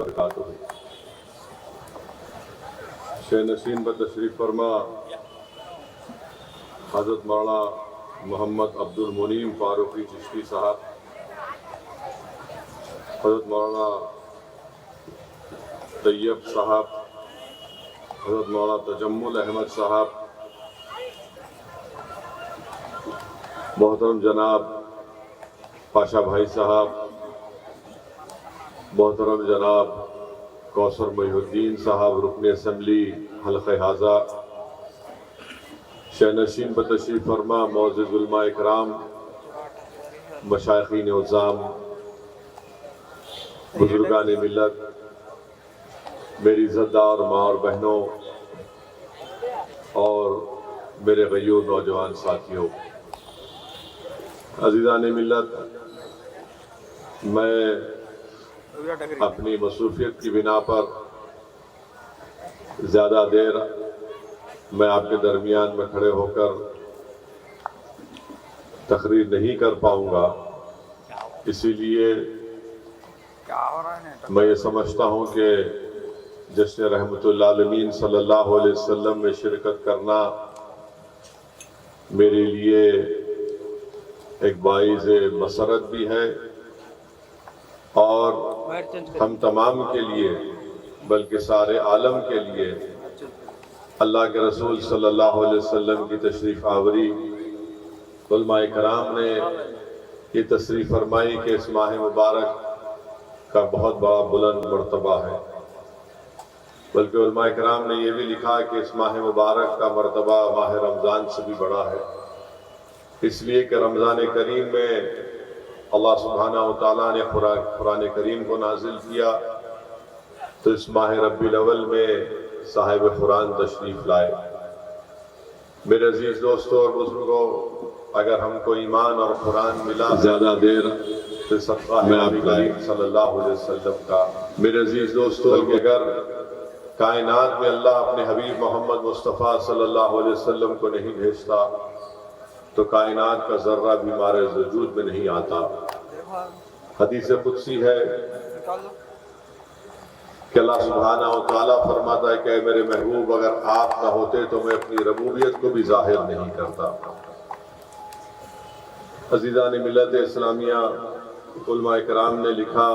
وبرکاتہ۔ شہ نشین بتشریف فرما حضرت مولانا محمد عبد المنیم فاروقی چشتی صاحب، حضرت مولانا طیب صاحب، حضرت مولانا تجمل احمد صاحب، محترم جناب پاشا بھائی صاحب، محترم جناب کوثر محی الدین صاحب رکن اسمبلی حلقہ حاضہ، شہ نشین بتشریف فرما معزز علماء اکرام، مشائخین عظام، بزرگان ملت، میری عزتدار ماں اور بہنوں اور میرے غیور نوجوان ساتھیوں، عزیزان ملت، میں اپنی مصروفیت کی بنا پر زیادہ دیر میں آپ کے درمیان میں کھڑے ہو کر تقریر نہیں کر پاؤں گا، اسی لیے میں یہ سمجھتا ہوں کہ جشن رحمت العالمین صلی اللہ علیہ وسلم میں شرکت کرنا میرے لیے ایک باعث مسرت بھی ہے اور ہم تمام کے لیے بلکہ سارے عالم کے لیے اللہ کے رسول صلی اللہ علیہ وسلم کی تشریف آوری، علماء کرام نے یہ تشریف فرمائی کہ اس ماہ مبارک کا بہت بڑا بلند مرتبہ ہے، بلکہ علماء کرام نے یہ بھی لکھا کہ اس ماہ مبارک کا مرتبہ ماہ رمضان سے بھی بڑا ہے، اس لیے کہ رمضان کریم میں اللہ سبحانہ وتعالیٰ نے قرآن کریم کو نازل کیا، تو اس ماہ ربیع الاول میں صاحب قرآن تشریف لائے۔ میرے عزیز دوستوں اور بزرگوں، اگر ہم کو ایمان اور قرآن ملا زیادہ دیر تو صدقہ ہے نبی کریم صلی اللہ علیہ وسلم کا۔ میرے عزیز دوستوں، اگر کائنات میں اللہ اپنے حبیب محمد مصطفیٰ صلی اللہ علیہ وسلم کو نہیں بھیجتا تو کائنات کا ذرہ بھی ہمارے وجود میں نہیں آتا۔ حدیث قدسی ہے کہ اللہ سبحانہ وتعالیٰ فرماتا ہے کہ اے میرے محبوب، اگر آپ نہ ہوتے تو میں اپنی ربوبیت کو بھی ظاہر نہیں کرتا۔ عزیزان ملت اسلامیہ، علماء کرام نے لکھا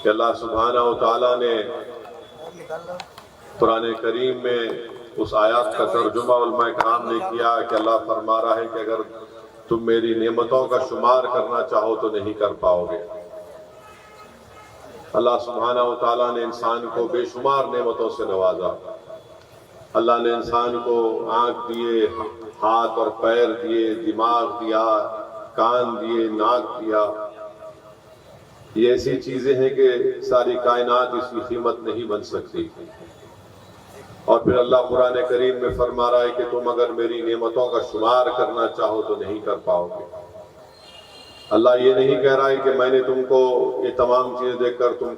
کہ اللہ سبحانہ وتعالیٰ نے قرآن کریم میں اس آیات کا ترجمہ علماء کرام نے کیا کہ اللہ فرما رہا ہے کہ اگر تم میری نعمتوں کا شمار کرنا چاہو تو نہیں کر پاؤ گے۔ اللہ سبحانہ وتعالیٰ نے انسان کو بے شمار نعمتوں سے نوازا۔ اللہ نے انسان کو آنکھ دیے، ہاتھ اور پیر دیے، دماغ دیا، کان دیے، ناک دیا۔ یہ ایسی چیزیں ہیں کہ ساری کائنات اس کی قیمت نہیں بن سکتی۔ اور پھر اللہ قرآن کریم میں فرما رہا ہے کہ تم اگر میری نعمتوں کا شمار کرنا چاہو تو نہیں کر پاؤ گے۔ اللہ یہ نہیں کہہ رہا ہے کہ میں نے تم کو یہ تمام چیزیں دیکھ کر تم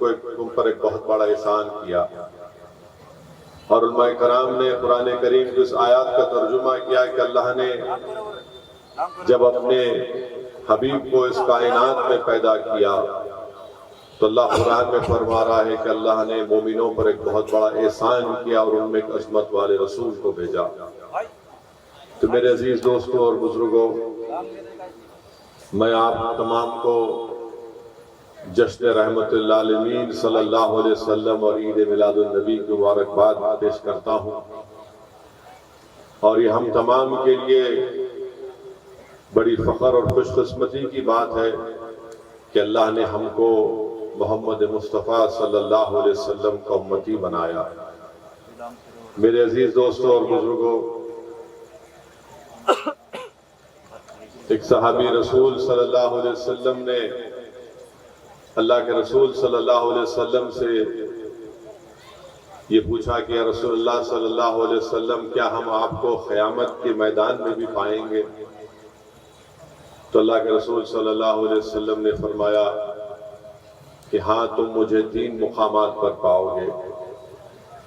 پر ایک بہت بڑا احسان کیا۔ اور علماء کرام نے قرآن کریم کی اس آیات کا ترجمہ کیا کہ اللہ نے جب اپنے حبیب کو اس کائنات میں پیدا کیا تو اللہ قرآن میں فرما رہا ہے کہ اللہ نے مومنوں پر ایک بہت بڑا احسان کیا اور ان میں ایک عصمت والے رسول کو بھیجا۔ تو میرے عزیز دوستوں اور بزرگوں، میں آپ تمام کو جشن رحمت العالمین صلی اللہ علیہ وسلم اور عید میلاد النبی کی مبارکباد پیش کرتا ہوں، اور یہ ہم تمام کے لیے بڑی فخر اور خوش قسمتی کی بات ہے کہ اللہ نے ہم کو محمد مصطفیٰ صلی اللہ علیہ وسلم کا امتی بنایا۔ میرے عزیز دوستوں اور بزرگوں، ایک صحابی رسول صلی اللہ علیہ وسلم نے اللہ کے رسول صلی اللہ علیہ وسلم سے یہ پوچھا کہ یا رسول اللہ صلی اللہ علیہ وسلم، کیا ہم آپ کو قیامت کے میدان میں بھی پائیں گے؟ تو اللہ کے رسول صلی اللہ علیہ وسلم نے فرمایا کہ ہاں، تم مجھے 3 مقامات پر پاؤ گے۔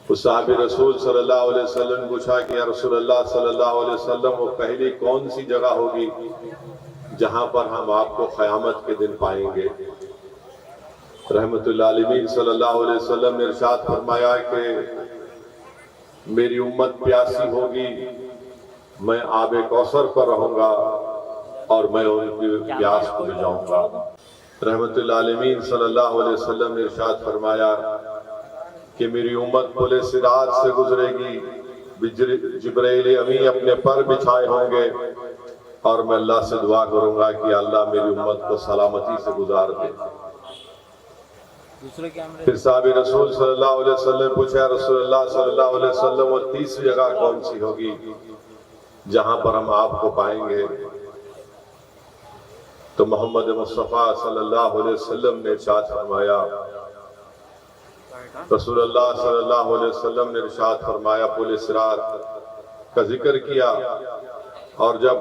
اس صحابی رسول صلی اللہ علیہ وسلم نے پوچھا کہ یا رسول اللہ صلی اللہ علیہ وسلم، وہ پہلی کون سی جگہ ہوگی جہاں پر ہم آپ کو قیامت کے دن پائیں گے؟ رحمت العالمین صلی اللہ علیہ وسلم نے ارشاد فرمایا کہ میری امت پیاسی ہوگی، میں آب کوثر پر رہوں گا اور میں ان کی پیاس کو بجھاؤں گا۔ رحمت العالمین صلی اللہ علیہ وسلم نے ارشاد فرمایا کہ میری امت پل صراط سے گزرے گی، جبرائیل امی اپنے پر بچھائے ہوں گے اور میں اللہ سے دعا کروں گا کہ اللہ میری امت کو سلامتی سے گزار دے۔ پھر صحابہ رسول صلی اللہ علیہ وسلم پوچھا رسول اللہ صلی اللہ علیہ وسلم وہ تیسری جگہ کون سی ہوگی جہاں پر ہم آپ کو پائیں گے؟ تو محمد مصطفیٰ صلی اللہ علیہ وسلم نے ارشاد فرمایا، رسول اللہ صلی اللہ علیہ وسلم نے ارشاد فرمایا پل صراط کا ذکر کیا، اور جب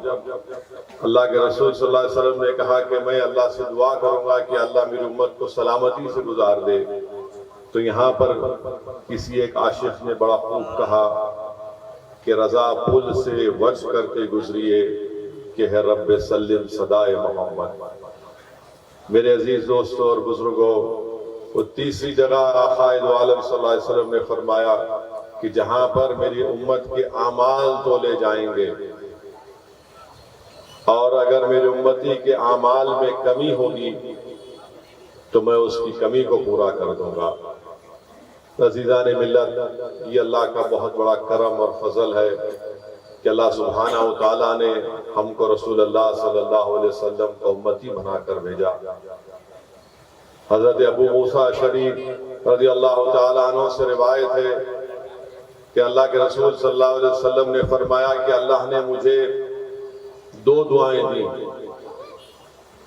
اللہ کے رسول صلی اللہ علیہ وسلم نے کہا کہ میں اللہ سے دعا کروں گا کہ اللہ میری امت کو سلامتی سے گزار دے، تو یہاں پر کسی ایک عاشق نے بڑا خوب کہا کہ رضا پل سے وجھ کر کے گزریے کہ ہے رب سلم صدائے محمد۔ میرے عزیز دوستوں اور بزرگوں، وہ تیسری جگہ آقا دو عالم صلی اللہ علیہ وسلم نے فرمایا کہ جہاں پر میری امت کے اعمال تولے جائیں گے، اور اگر میری امتی کے اعمال میں کمی ہوگی تو میں اس کی کمی کو پورا کر دوں گا۔ عزیزان ملت، یہ اللہ کا بہت بڑا کرم اور فضل ہے کہ اللہ سبحانہ و تعالیٰ نے ہم کو رسول اللہ صلی اللہ علیہ وسلم کو امتی بنا کر بھیجا۔ حضرت ابو موسیٰ اشعری رضی اللہ تعالیٰ عنہ سے روایت ہے کہ اللہ کے رسول صلی اللہ علیہ وسلم نے فرمایا کہ اللہ نے مجھے دو دعائیں دی،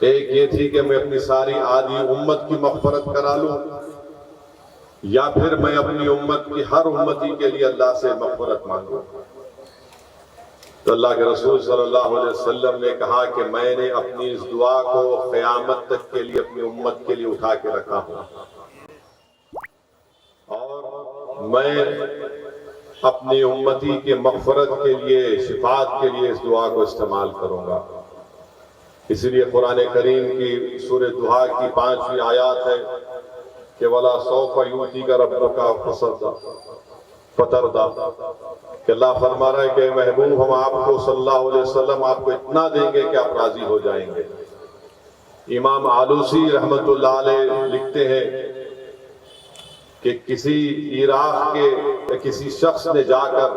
ایک یہ تھی کہ میں اپنی ساری آدھی امت کی مغفرت کرا لوں، یا پھر میں اپنی امت کی ہر امتی کے لیے اللہ سے مغفرت مانگوں۔ تو اللہ کے رسول صلی اللہ علیہ وسلم نے کہا کہ میں نے اپنی اس دعا کو قیامت تک کے لیے اپنی امت کے لیے اٹھا کے رکھا ہوں، اور میں اپنی امتی کے مغفرت کے لیے، شفاعت کے لیے اس دعا کو استعمال کروں گا۔ اسی لیے قرآن کریم کی سورہ دہا کی 5ویں آیات ہے کہ وَلَا سَوْفَ يُؤْتِيكَ رَبُّكَ فَتَرْضَىٰ، کہ اللہ فرما رہا ہے کہ محبوب ہم آپ کو صلی اللہ علیہ وسلم آپ کو اتنا دیں گے کہ آپ راضی ہو جائیں گے۔ امام آلوسی رحمت اللہ علیہ لکھتے ہیں کہ کسی عراق کے کسی شخص نے جا کر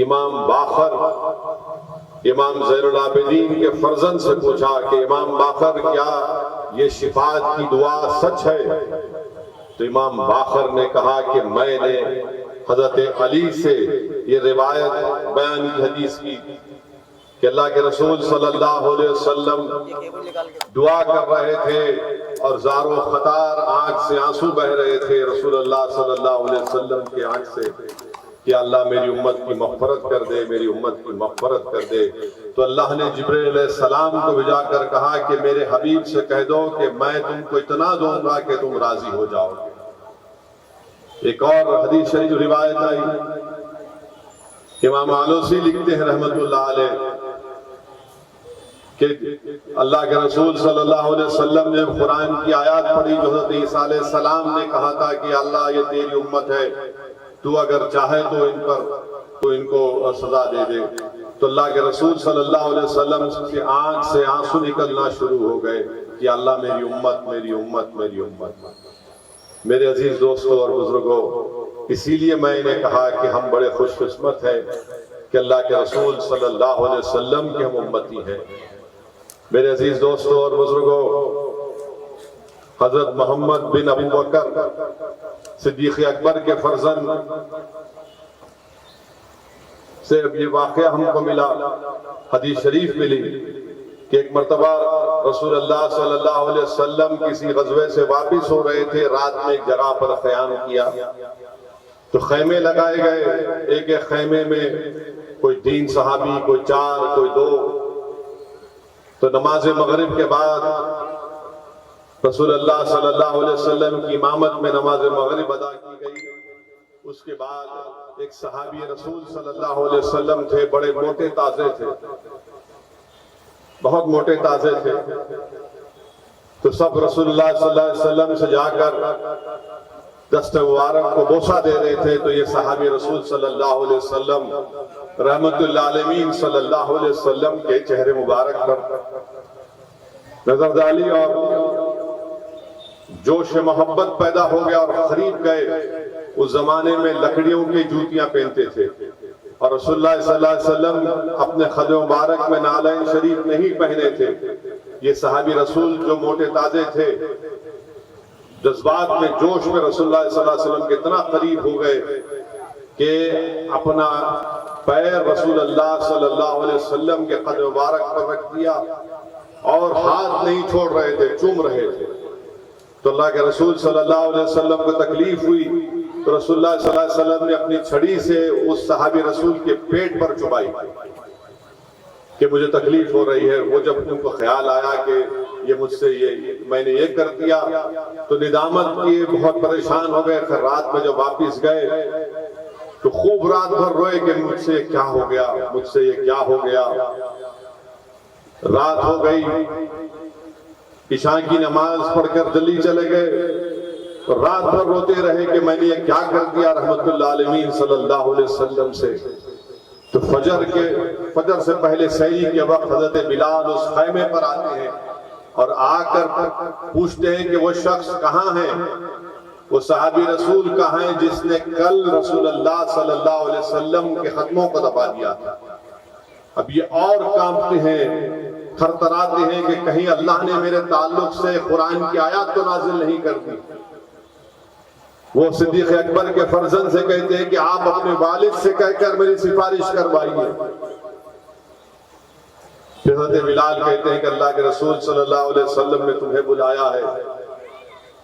امام باقر، امام زین العابدین کے فرزند سے پوچھا کہ امام باقر کیا یہ شفاعت کی دعا سچ ہے؟ تو امام باقر نے کہا کہ میں نے حضرت علی سے یہ روایت بیان کی حدیث کی کہ اللہ کے رسول صلی اللہ علیہ وسلم دعا کر رہے تھے اور زار و خطار آنکھ سے آنسو بہ رہے تھے رسول اللہ صلی اللہ علیہ وسلم کی آنکھ سے کہ اللہ میری امت کی مغفرت کر دے، میری امت کی مغفرت کر دے۔ تو اللہ نے جبرائیل علیہ السلام کو بھیجا کر کہا کہ میرے حبیب سے کہہ دو کہ میں تم کو اتنا دوں گا کہ تم راضی ہو جاؤ گے۔ ایک اور حدیث شریف روایت آئی، امام آلوسی لکھتے ہیں رحمت اللہ علیہ کہ اللہ کے رسول صلی اللہ علیہ وسلم نے قرآن کی آیات پڑھی جو حضرت عیسیٰ علیہ السلام نے کہا تھا کہ اللہ یہ تیری امت ہے، تو اگر چاہے تو ان کو سزا دے دے۔ تو اللہ کے رسول صلی اللہ علیہ وسلم کی آنکھ سے آنسو نکلنا شروع ہو گئے کہ اللہ میری امت، میری امت، میری امت۔ میرے عزیز دوستوں اور بزرگوں، اسی لیے میں نے کہا کہ ہم بڑے خوش قسمت ہیں کہ اللہ کے رسول صلی اللہ علیہ وسلم کے ہم امتی ہیں۔ میرے عزیز دوستوں اور بزرگوں، حضرت محمد بن ابو بکر صدیق اکبر کے فرزند سے یہ واقعہ ہم کو ملا، حدیث شریف ملی کہ ایک مرتبہ رسول اللہ صلی اللہ علیہ وسلم کسی غزوے سے واپس ہو رہے تھے، رات میں ایک جگہ پر قیام کیا تو خیمے لگائے گئے، ایک ایک خیمے میں کوئی 3 صحابی، کوئی 4، کوئی 2۔ تو نماز مغرب کے بعد رسول اللہ صلی اللہ علیہ وسلم کی امامت میں نماز مغرب ادا کی گئی۔ اس کے بعد ایک صحابی رسول صلی اللہ علیہ وسلم تھے، بڑے موٹے تازے تھے، بہت موٹے تازے تھے۔ تو سب رسول اللہ صلی اللہ علیہ وسلم سے جا کر دست مبارک کو بوسہ دے رہے تھے، تو یہ صحابی رسول صلی اللہ علیہ وسلم رحمت للعالمین صلی اللہ علیہ وسلم کے چہرے مبارک پر نظر ڈالی اور جوش محبت پیدا ہو گیا اور خرید گئے۔ اس زمانے میں لکڑیوں کی جوتیاں پہنتے تھے اور رسول اللہ صلی اللہ علیہ وسلم اپنے خد مبارک میں نعلین شریف نہیں پہنے تھے۔ یہ صحابی رسول جو موٹے تازے تھے، جذبات میں جوش میں رسول اللہ صلی اللہ علیہ وسلم کے اتنا قریب ہو گئے کہ اپنا پیر رسول اللہ صلی اللہ علیہ وسلم کے قد مبارک پر رکھ دیا اور ہاتھ نہیں چھوڑ رہے تھے، چوم رہے تھے۔ تو اللہ کے رسول صلی اللہ علیہ وسلم کو تکلیف ہوئی تو رسول اللہ صلی اللہ علیہ وسلم نے اپنی چھڑی سے اس صحابی رسول کے پیٹ پر چبائی کہ مجھے تکلیف ہو رہی ہے۔ وہ جب ان کو خیال آیا کہ یہ مجھ سے میں نے یہ کر دیا تو ندامت کی، بہت پریشان ہو گئے۔ پھر رات میں جب واپس گئے تو خوب رات بھر روئے کہ مجھ سے کیا ہو گیا، مجھ سے یہ کیا ہو گیا۔ رات ہو گئی، عشاء کی نماز پڑھ کر جلدی چلے گئے، رات بھر روتے رہے کہ میں نے یہ کیا کر دیا رحمت اللہ علیہ صلی اللہ علیہ وسلم سے۔ تو فجر سے پہلے سحری کے وقت حضرت بلال اس خیمے پر آتے ہیں اور آ کر پوچھتے ہیں کہ وہ شخص کہاں ہے، وہ صحابی رسول کہاں ہے جس نے کل رسول اللہ صلی اللہ علیہ وسلم کے ختموں کو دبا دیا تھا۔ اب یہ اور کانپتے ہیں، تھرتھراتے ہیں کہ کہیں اللہ نے میرے تعلق سے قرآن کی آیات تو نازل نہیں کر دی۔ وہ صدیق اکبر کے فرزند سے کہتے ہیں کہ آپ اپنے والد سے کہہ کر میری سفارش کروائیے۔ حضرت بلال کہتے ہیں کہ اللہ کے رسول صلی اللہ علیہ وسلم نے تمہیں بلایا ہے۔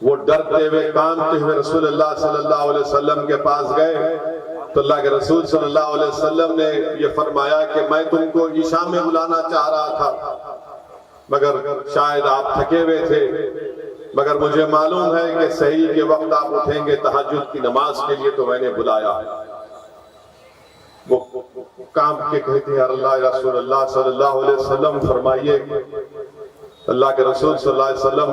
وہ ڈرتے ہوئے کانپتے ہوئے رسول اللہ صلی اللہ علیہ وسلم کے پاس گئے تو اللہ کے رسول صلی اللہ علیہ وسلم نے یہ فرمایا کہ میں تم کو عشاء میں بلانا چاہ رہا تھا، مگر شاید آپ تھکے ہوئے تھے، مگر مجھے معلوم ہے کہ سحری کے وقت آپ اٹھیں گے تہجد کی نماز کے لیے، تو میں نے بلایا ہے۔ وہ کام کے کہتے ہیں اللہ رسول اللہ صلی اللہ علیہ وسلم فرمائیے اللہ کے رسول صلی اللہ علیہ وسلم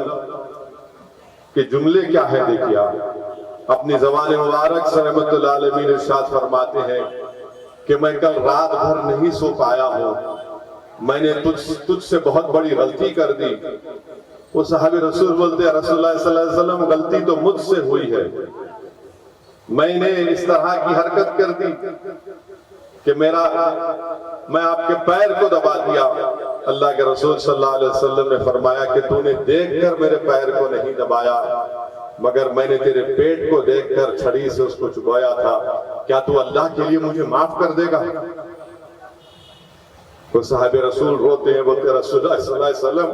کے جملے کیا ہے۔ دیکھیے آپ اپنی زبان مبارک سے رحمت اللہ علیہ ارشاد فرماتے ہیں کہ میں کل رات بھر نہیں سو پایا ہوں، میں نے تجھ سے بہت بڑی غلطی کر دی۔ وہ صحابی رسول بولتے ہیں رسول اللہ صلی اللہ علیہ وسلم غلطی تو مجھ سے ہوئی ہے، میں نے اس طرح کی حرکت کر دی کہ میں آپ کے پیر کو دبا دیا۔ اللہ کے رسول صلی اللہ علیہ وسلم نے فرمایا کہ تو نے دیکھ کر میرے پیر کو نہیں دبایا، مگر میں نے تیرے پیٹ کو دیکھ کر چھڑی سے اس کو چبایا تھا، کیا تو اللہ کے لیے مجھے معاف کر دے گا؟ وہ صحابی رسول روتے ہیں، بولتے رسول اللہ صلی اللہ علیہ وسلم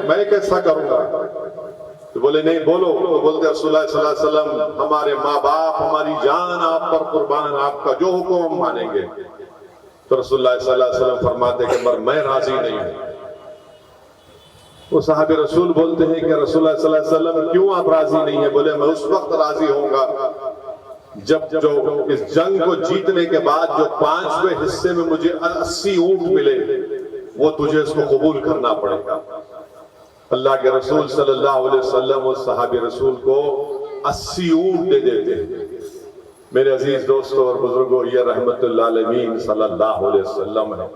میں کیسا کروں گا؟ تو بولے نہیں بولو۔ تو بولتے رسول اللہ صلی اللہ علیہ وسلم ہمارے ماں باپ، ہماری جان آپ پر قربان، آپ کا جو حکم ہم مانیں گے۔ تو رسول اللہ صلی اللہ علیہ وسلم فرماتے کہ میں راضی نہیں ہوں۔ وہ صحابی رسول بولتے ہیں کہ رسول اللہ صلی اللہ علیہ وسلم کیوں آپ راضی نہیں ہیں؟ بولے میں اس وقت راضی ہوں گا جب جو اس جنگ کو جیتنے کے بعد جو 5ویں حصے میں مجھے 80 اونٹ ملے، وہ تجھے اس کو قبول کرنا پڑے گا۔ اللہ کے رسول صلی اللہ علیہ وسلم اس صحابی رسول کو 80 اونٹ دے دیتے ہیں۔ میرے عزیز دوستوں اور بزرگوں، یہ رحمت اللہ علیہ صلی اللہ علیہ وسلم ہے۔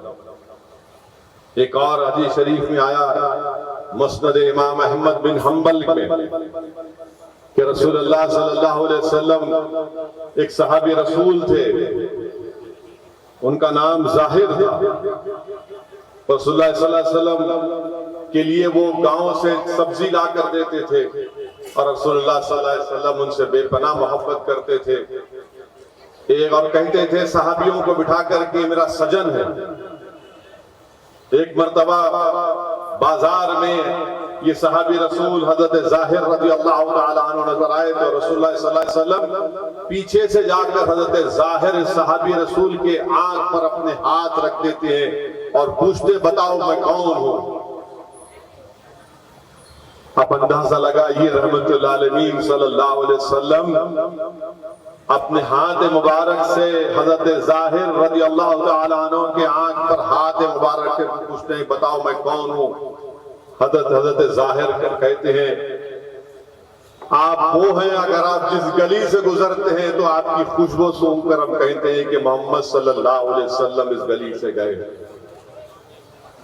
ایک اور حدیث شریف میں آیا مسند امام احمد بن حنبل میں کہ رسول اللہ صلی اللہ علیہ وسلم ایک صحابی رسول تھے، ان کا نام ظاہر تھا۔ رسول اللہ صلی اللہ علیہ وسلم کے لیے وہ گاؤں سے سبزی لا کر دیتے تھے اور رسول اللہ صلی اللہ علیہ وسلم ان سے بے پناہ محبت کرتے تھے۔ ایک اور کہتے تھے صحابیوں کو بٹھا کر کے میرا سجن ہے۔ ایک مرتبہ بازار میں یہ صحابی رسول حضرت ظاہر رضی اللہ تعالیٰ عنہ نظر آئے تو رسول اللہ صلی اللہ علیہ وسلم پیچھے سے جا کر حضرت ظاہر صحابی رسول کے آنکھ پر اپنے ہاتھ رکھ دیتے ہیں اور پوچھتے بتاؤ میں کون ہوں؟ اب اندازہ لگا یہ رحمت اللہ علیہ صلی اللہ علیہ وسلم اپنے ہاتھ مبارک سے حضرت ظاہر رضی اللہ تعالیٰ عنہ کے آنکھ پر ہاتھ مبارک سے پوچھتے ہیں بتاؤ میں کون ہوں؟ حضرت ظاہر کہتے ہیں آپ وہ ہیں اگر آپ جس گلی سے گزرتے ہیں تو آپ کی خوشبو سونگ کر ہم کہتے ہیں کہ محمد صلی اللہ علیہ وسلم اس گلی سے گئے۔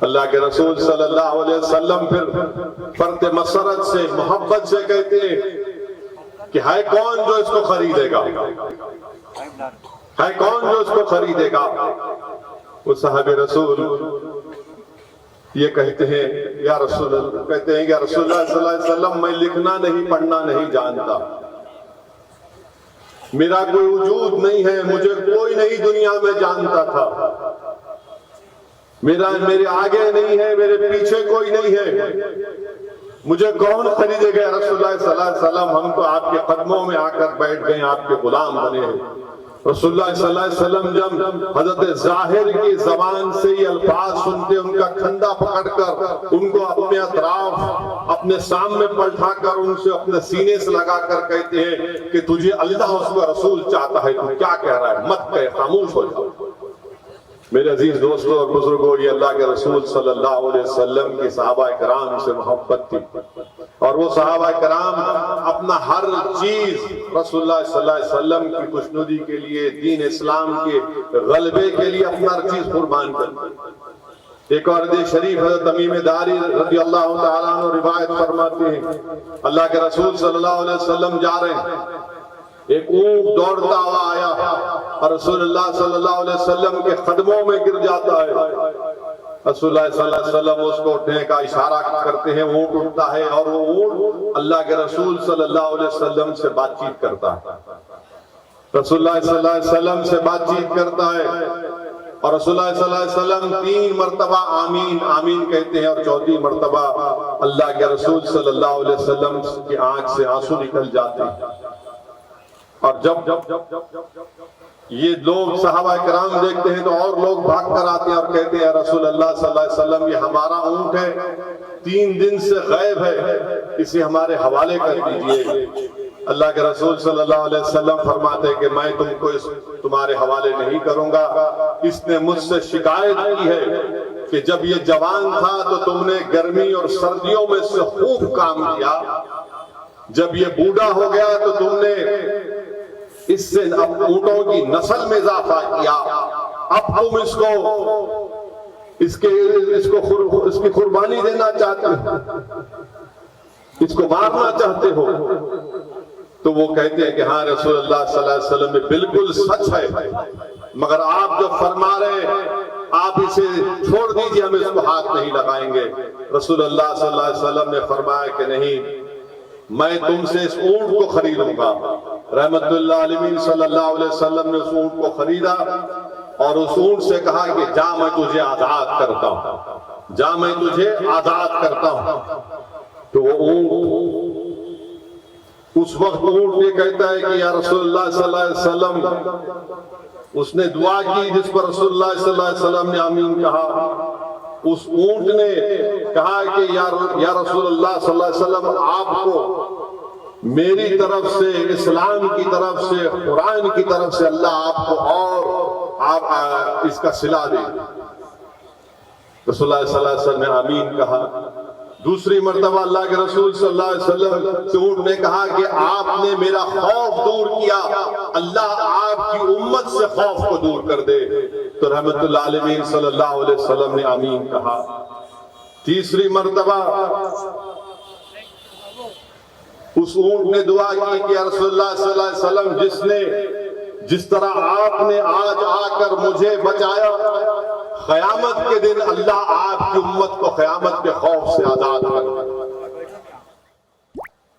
اللہ کے رسول صلی اللہ علیہ وسلم پھر فرد مسرت سے محبت سے کہتے ہیں کہ ہے کون جو اس کو خریدے گا، ہے کون جو اس کو خریدے گا؟ وہ صحابہ رسول یہ کہتے ہیں یا رسول اللہ، کہتے ہیں کہ رسول اللہ صلی اللہ علیہ وسلم میں لکھنا نہیں پڑھنا نہیں جانتا، میرا کوئی وجود نہیں ہے، مجھے کوئی نہیں دنیا میں جانتا تھا، میرے آگے نہیں ہے، میرے پیچھے کوئی نہیں ہے، مجھے کون خریدے گا رسول اللہ صلی اللہ علیہ وسلم؟ ہم تو آپ کے قدموں میں آ کر بیٹھ گئے، آپ کے غلام بنے ہیں۔ رسول اللہ صلی اللہ علیہ وسلم جب حضرت ظاہر کی زبان سے یہ الفاظ سنتے، ان کا کھندا پکڑ کر ان کو اپنے اطراف اپنے سامنے پلٹا کر ان سے اپنے سینے سے لگا کر کہتے ہیں کہ تجھے اللہ اس کا رسول چاہتا ہے، تو کیا کہہ رہا ہے؟ مت کہے، خاموش ہو جاؤ۔ میرے عزیز دوستوں اور بزرگوں، یہ اللہ کے رسول صلی اللہ علیہ وسلم کی صحابہ کرام سے محبت تھی، اور وہ صحابہ کرام اپنا ہر چیز رسول اللہ صلی اللہ علیہ وسلم کی خوشنودی کے لیے، دین اسلام کے غلبے کے لیے اپنا ہر چیز قربان کرتے۔ ایک اور حدیث شریف حضرت تمیم داری رضی اللہ تعالیٰ عنہ روایت فرماتے ہیں، اللہ کے رسول صلی اللہ علیہ وسلم جا رہے ہیں، ایک اونٹ دوڑتا ہوا آیا اور رسول اللہ صلی اللہ علیہ وسلم کے قدموں میں گر جاتا ہے۔ رسول اللہ صلی اللہ علیہ وسلم اس کو اٹھنے کا اشارہ کرتے ہیں، اونٹ اٹھتا ہے اور وہ اونٹ اللہ کے رسول صلی اللہ علیہ وسلم سے بات چیت کرتا ہے، رسول اللہ صلی اللہ علیہ وسلم سے بات چیت کرتا ہے، اور رسول اللہ صلی اللہ علیہ وسلم 3 مرتبہ آمین آمین کہتے ہیں، اور 4تھی مرتبہ اللہ کے رسول صلی اللہ علیہ وسلم کی آنکھ سے آنسو نکل جاتے ہیں۔ اور جب یہ لوگ صحابہ کرام دیکھتے ہیں تو اور لوگ بھاگ کر آتے ہیں اور کہتے ہیں رسول اللہ صلی اللہ علیہ وسلم یہ ہمارا اونٹ ہے، 3 دن سے غائب ہے، اسے ہمارے حوالے کر دیجئے۔ اللہ کے رسول صلی اللہ علیہ وسلم فرماتے ہیں کہ میں تم کو تمہارے حوالے نہیں کروں گا، اس نے مجھ سے شکایت کی ہے کہ جب یہ جوان تھا تو تم نے گرمی اور سردیوں میں سے خوب کام کیا، جب یہ بوڑھا ہو گیا تو تم نے اس سے اونٹوں کی نسل میں اضافہ کیا، اب تم اس کی قربانی دینا چاہتے ہو، اس کو مارنا چاہتے ہو؟ تو وہ کہتے ہیں کہ ہاں رسول اللہ صلی اللہ علیہ وسلم میں بالکل سچ ہے، مگر آپ جو فرما رہے ہیں آپ اسے چھوڑ دیجئے، ہم اس کو ہاتھ نہیں لگائیں گے۔ رسول اللہ صلی اللہ علیہ وسلم نے فرمایا کہ نہیں، میں تم سے اس اونٹ کو خریدوں گا۔ رحمت اللہ علیہ صلی اللہ علیہ وسلم نے اس اونٹ کو خریدا اور اس اونٹ سے کہا کہ جا میں تجھے آزاد کرتا ہوں، جا میں تجھے آزاد کرتا ہوں۔ تو وہ اونٹ اس وقت اونٹ یہ کہتا ہے کہ یا رسول اللہ صلی اللہ علیہ وسلم، اس نے دعا کی جس پر رسول اللہ صلی اللہ علیہ وسلم نے آمین کہا۔ اس اونٹ نے کہا کہ یا رسول اللہ صلی اللہ علیہ وسلم، آپ کو میری طرف سے، اسلام کی طرف سے، قرآن کی طرف سے اللہ آپ کو اور آپ اس کا صلہ دے۔ رسول اللہ صلی اللہ علیہ وسلم نے آمین کہا۔ دوسری مرتبہ اللہ کے رسول صلی اللہ علیہ وسلم سے اونٹ نے کہا کہ آپ نے میرا خوف دور کیا، اللہ آپ کی امت سے خوف کو دور کر دے۔ تو رحمت اللہ علیہ صلی اللہ علیہ وسلم نے آمین کہا۔ تیسری مرتبہ اس اونٹ نے دعا کی کہ یا رسول اللہ صلی اللہ علیہ وسلم، جس طرح آپ نے آج آ کر مجھے بچایا، قیامت کے دن اللہ آپ کی امت کو قیامت کے خوف سے آزاد کر دے،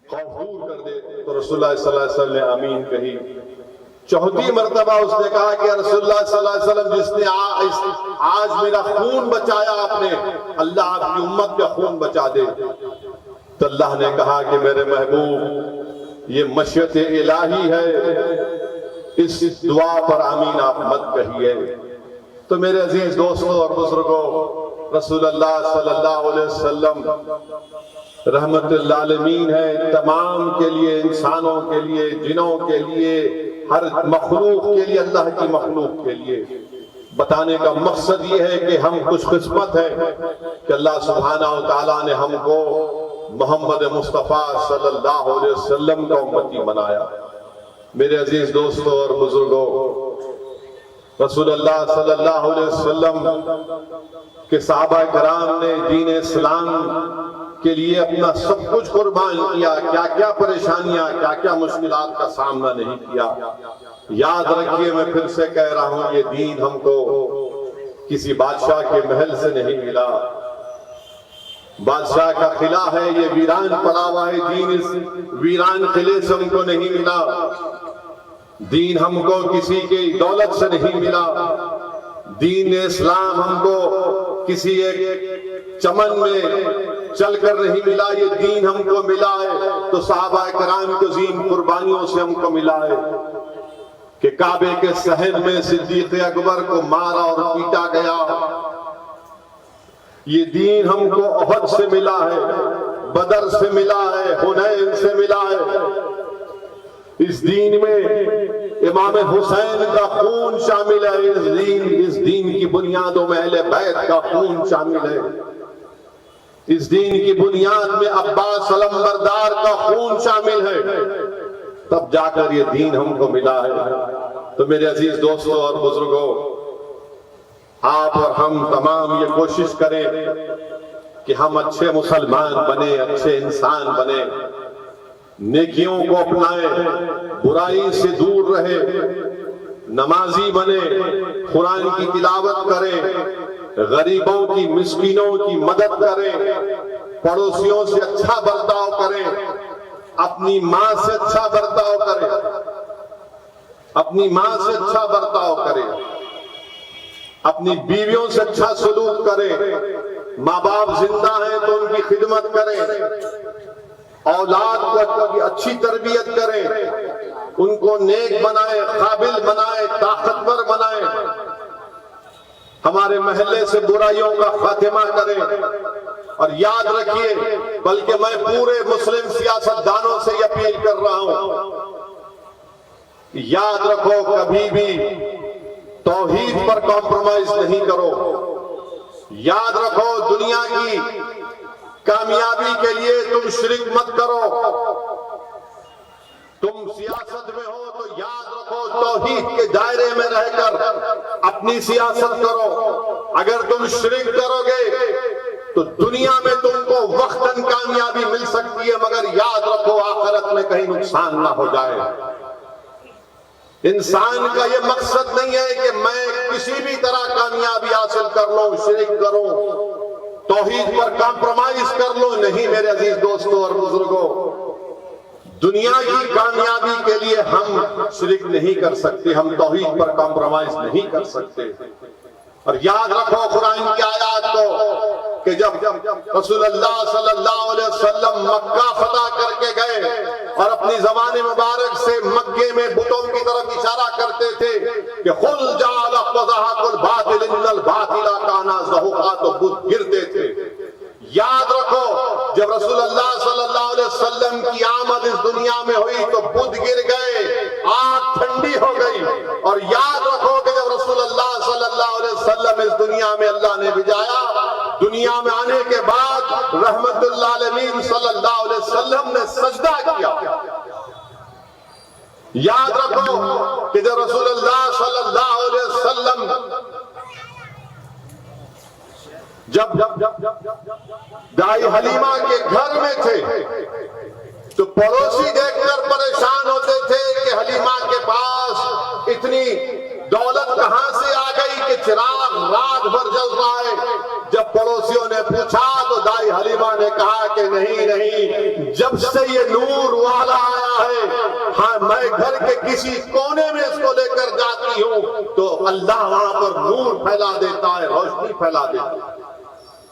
خوف دور کر دے۔ تو رسول اللہ صلی اللہ علیہ وسلم نے آمین کہی۔ چوتھی مرتبہ اس نے کہا کہ رسول اللہ صلی اللہ علیہ وسلم، جس نے آج میرا خون بچایا آپ نے، اللہ آپ کی امت کا خون بچا دے۔ تو اللہ نے کہا کہ میرے محبوب، یہ مشیت الہی ہے، اس دعا پر آمین آپ مت کہیے۔ تو میرے عزیز دوستوں اور بزرگوں، رسول اللہ صلی اللہ علیہ وسلم رحمت للعالمین ہے، تمام کے لیے، انسانوں کے لیے، جنوں کے لیے، ہر مخلوق کے لیے، اللہ کی مخلوق کے لیے۔ بتانے کا مقصد یہ ہے کہ ہم خوش قسمت ہیں کہ اللہ سبحانہ و تعالیٰ نے ہم کو محمد مصطفیٰ صلی اللہ علیہ وسلم کا امتی بنایا۔ میرے عزیز دوستوں اور بزرگوں، رسول اللہ صلی اللہ علیہ وسلم کے صحابہ کرام نے دین اسلام کے لیے اپنا سب کچھ قربان کیا، کیا کیا پریشانیاں، کیا کیا مشکلات کا سامنا نہیں کیا۔ یاد رکھیے، میں پھر سے کہہ رہا ہوں، یہ دین ہم کو کسی بادشاہ کے محل سے نہیں ملا، بادشاہ کا قلعہ ہے، یہ ویران پڑا ہوا ہے، دین اس ویران قلعے سے ہم کو نہیں ملا، دین ہم کو کسی کی دولت سے نہیں ملا، دین اسلام ہم کو کسی ایک چمن میں چل کر نہیں ملا، یہ دین ہم کو ملا ہے تو صحابہ کرام کی عظیم قربانیوں سے ہم کو ملا ہے کہ کعبے کے صحن میں صدیق اکبر کو مارا اور پیٹا گیا۔ یہ دین ہم کو احد سے ملا ہے، بدر سے ملا ہے، حنین سے ملا ہے۔ اس دین میں امام حسین کا خون شامل ہے، اس دین کی بنیادوں میں اہل بیت کا خون شامل ہے، اس دین کی بنیاد میں عباس علمبردار کا خون شامل ہے، تب جا کر یہ دین ہم کو ملا ہے۔ تو میرے عزیز دوستوں اور بزرگوں، آپ اور ہم تمام یہ کوشش کریں کہ ہم اچھے مسلمان بنیں، اچھے انسان بنیں، نیکیوں کو اپنائیں، برائی سے دور رہے، نمازی بنے، قرآن کی تلاوت کریں، غریبوں کی مسکینوں کی مدد کریں، پڑوسیوں سے اچھا برتاؤ کریں، اپنی ماں سے اچھا برتاؤ کریں، اپنی ماں سے اچھا برتاؤ کریں، اپنی بیویوں سے اچھا سلوک کریں، ماں باپ زندہ ہیں تو ان کی خدمت کریں، اولاد کو اچھی تربیت کریں، ان کو نیک بنائیں، قابل بنائیں، طاقتور بنائیں، ہمارے محلے سے برائیوں کا خاتمہ کریں۔ اور یاد رکھیے، بلکہ میں پورے مسلم سیاستدانوں سے یہ اپیل کر رہا ہوں، یاد رکھو کبھی بھی توحید پر کمپرومائز نہیں کرو، یاد رکھو دنیا کی کامیابی کے لیے تم شرک مت کرو، تم سیاست میں ہو تو یاد رکھو توحید کے دائرے میں رہ کر اپنی سیاست کرو، اگر تم شرک کرو گے تو دنیا میں تم کو وقتاً کامیابی مل سکتی ہے، مگر یاد رکھو آخرت میں کہیں نقصان نہ ہو جائے۔ انسان کا یہ مقصد نہیں ہے کہ میں کسی بھی طرح کامیابی حاصل کر لوں، شرک کروں، توحید پر کمپرومائز کر لوں، نہیں میرے عزیز دوستوں اور بزرگوں، دنیا کی کامیابی کے لیے ہم شرک نہیں کر سکتے، ہم توحید پر کمپرومائز نہیں کر سکتے۔ اور یاد رکھو قرآن کی آیات کو کہ جب رسول اللہ صلی اللہ علیہ وسلم مکہ فتح کر کے گئے اور اپنی زبان مبارک سے مکے میں بتوں کی طرف اشارہ کرتے تھے کہ قُلْ جَعَلَ وَزَهَقَ الْبَاطِلُ إِنَّ الْبَاطِلَ كَانَ زَهُوقًا، تو بت گرتے تھے۔ یاد رکھو جب رسول اللہ صلی اللہ علیہ وسلم کی آمد اس دنیا میں ہوئی تو بت گر گئے، آگ ٹھنڈی ہو گئی۔ اور یاد رکھو کہ جب رسول اللہ صلی اللہ علیہ وسلم اس دنیا میں اللہ نے بھیجایا، دنیا میں آنے کے بعد رحمت للعالمین صلی اللہ علیہ وسلم نے سجدہ کیا۔ یاد رکھو کہ جب رسول اللہ صلی اللہ علیہ وسلم جب دائی حلیمہ کے گھر میں تھے تو پڑوسی دیکھ کر پریشان ہوتے تھے کہ حلیمہ کے پاس اتنی دولت کہاں سے آ گئی کہ چراغ رات بھر جل رہا ہے۔ جب پڑوسیوں نے پوچھا تو دائی حلیمہ نے کہا کہ نہیں، جب سے یہ نور والا آیا ہے، ہاں میں گھر کے کسی کونے میں اس کو لے کر جاتی ہوں تو اللہ وہاں پر نور پھیلا دیتا ہے، روشنی پھیلا دیتا ہے۔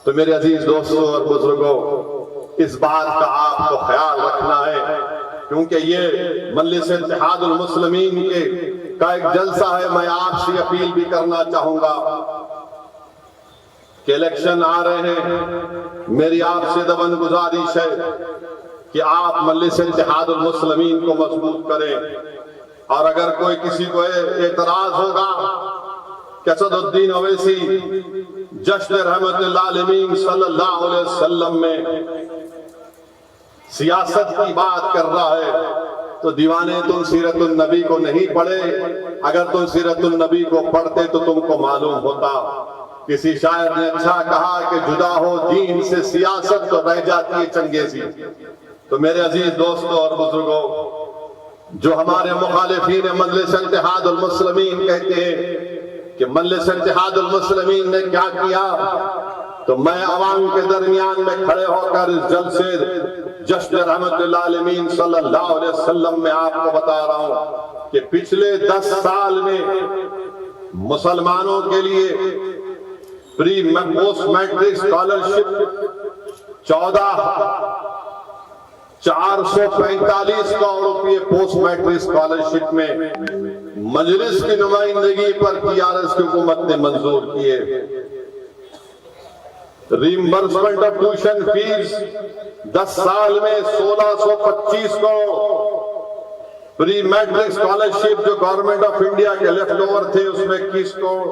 تو میرے عزیز دوستوں اور بزرگوں، اس بات کا آپ کو خیال رکھنا ہے، کیونکہ یہ مجلس اتحاد المسلمین کا ایک جلسہ ہے۔ میں آپ سے اپیل بھی کرنا چاہوں گا کہ الیکشن آ رہے ہیں، میری آپ سے دبن گزارش ہے کہ آپ مجلس اتحاد المسلمین کو مضبوط کریں، اور اگر کوئی کسی کو اعتراض ہوگا کہ اسد الدین اویسی جشن رحمت للعالمین صلی اللہ علیہ وسلم میں سیاست کی بات کر رہا ہے تو دیوانے تم سیرت النبی کو نہیں پڑھے، اگر تم سیرت النبی کو پڑھتے تو تم کو معلوم ہوتا۔ کسی شاعر نے اچھا کہا کہ جدا ہو دین سے سیاست تو رہ جاتی ہے چنگیزی۔ تو میرے عزیز دوستوں اور بزرگوں، جو ہمارے مخالفین مجلس اتحاد المسلمین کہتے ہیں کہ مجلس اتحاد المسلمین نے کیا کیا، تو میں عوام کے درمیان میں کھڑے ہو کر اس جلسے جشن رحمت للعالمین صلی اللہ علیہ وسلم میں آپ کو بتا رہا ہوں کہ پچھلے 10 سال میں مسلمانوں کے لیے پری پوسٹ میٹرک اسکالرشپ 14,445 کروڑ روپے پوسٹ میٹرک اسکالرشپ میں مجلس کی نمائندگی پر TRS کی حکومت نے منظور کیے۔ ریمبرسمنٹ آف ٹیوشن فیس 10 سال میں 1625 کروڑ، پری میٹرک اسکالرشپ جو گورنمنٹ آف انڈیا کے لیفٹ اوور تھے اس میں 21 کروڑ،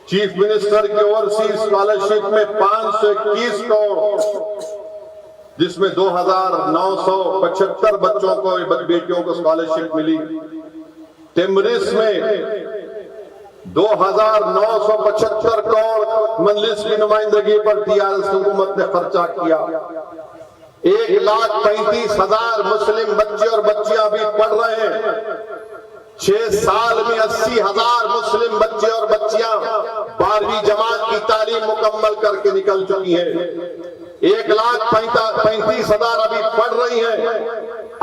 چیف منسٹر کے اوورسیز اسکالرشپ میں 521 کروڑ، جس میں 2,975 بچوں کو بیٹیوں کو اسکالرشپ ملی۔ ٹیمرس میں 2,975 کروڑ مجلس کی نمائندگی پر TRS حکومت نے خرچہ کیا۔ 1,35,000 مسلم بچے اور بچیاں بھی پڑھ رہے ہیں۔ 6 سال میں 80,000 مسلم بچے اور بچیاں 12ویں جماعت کی تعلیم مکمل کر کے نکل چکی ہیں۔ 1,35,000 ابھی پڑھ رہی ہیں۔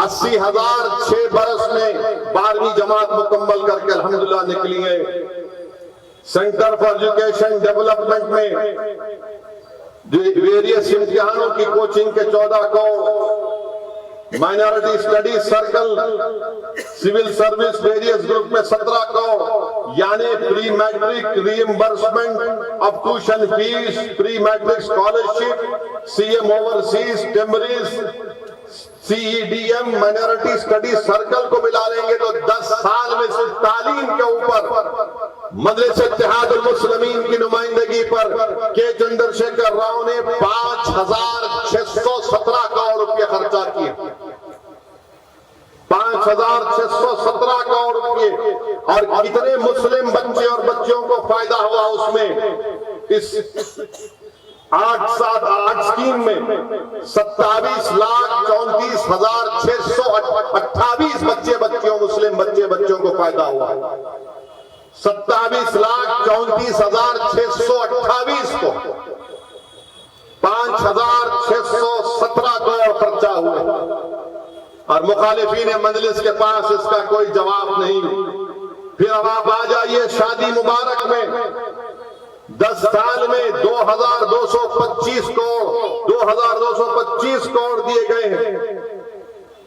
80,000 6 برس میں 12ویں جماعت مکمل کر کے الحمدللہ نکلی ہیں۔ سینٹر فار ایجوکیشن ڈیولپمنٹ میں ویریس امتحانوں کی کوچنگ کے 14 crore, minority study circle civil service various group میں 17 کروڑ، یعنی pre matric reimbursement of tuition fees, pre matric scholarship, CM overseas, TMREIS, CEDM، minority study circle کو ملا لیں گے تو 10 سال میں صرف تعلیم کے اوپر مجلس اتحاد المسلمین کی نمائندگی پر کے چندر شیکھر راؤ نے 5,617 کروڑ روپے خرچہ کیے۔ 5,617 کروڑ روپے، اور کتنے مسلم بچے اور بچیوں کو فائدہ ہوا اس میں؟ اس 8 اسکیم میں 27,34,628 بچے بچیوں مسلم بچے بچوں کو فائدہ ہوا۔ 27,34,628 کو 5,617 کروڑ خرچہ ہوئے، اور مخالفین مجلس کے پاس اس کا کوئی جواب نہیں۔ پھر اب آپ آ جائیے شادی مبارک میں 10 سال میں 2,225 کروڑ دیے گئے ہیں،